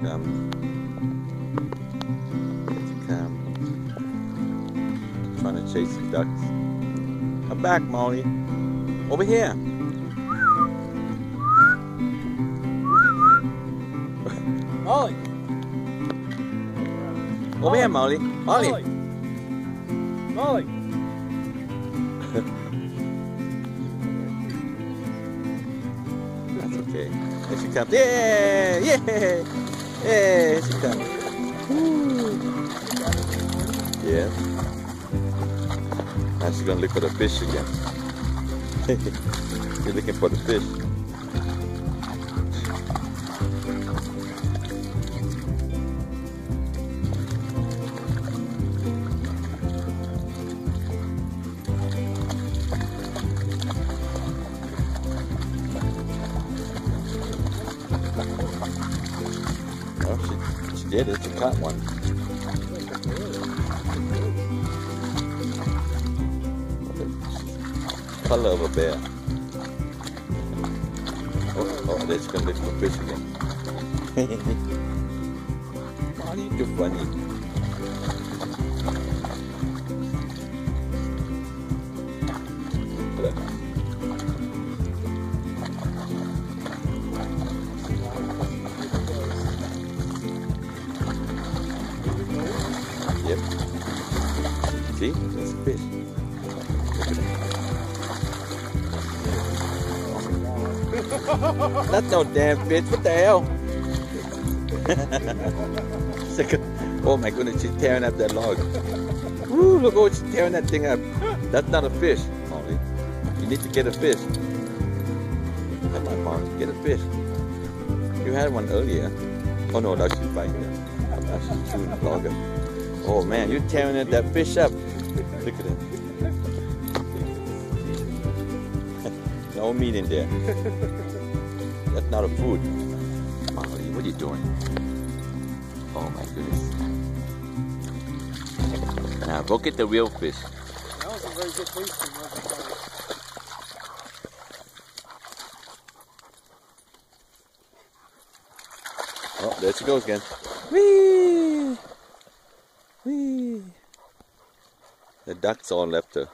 comes. Here she comes. Trying to chase the ducks. Come back, Molly. Over here. Molly. Over here, Molly. Molly. Molly. That's okay. Here she comes. Yeah! Yeah! Yeah! Here she comes. Woo. Yeah. Now she's gonna look for the fish again. She's looking for the fish. Oh, she did it. She caught one. Color of a bear. Oh, that's gonna look for fish again. Why are you too funny? Yep. See? That's a fish. Look at that. That's no damn fish. What the hell? Oh my goodness, she's tearing up that log. Woo, look how she's tearing that thing up. That's not a fish, Molly. You need to get a fish. Come on, Molly, get a fish. You had one earlier. Oh no, that's she's biting it. That's she's chewing the log up. Oh man, you're tearing that fish up. Look at it. No meat in there. That's not a food. Molly, what are you doing? Oh my goodness. Now go get the real fish. That was a very good tasting. Oh, there she goes again. Whee! Whee! The ducks all left her.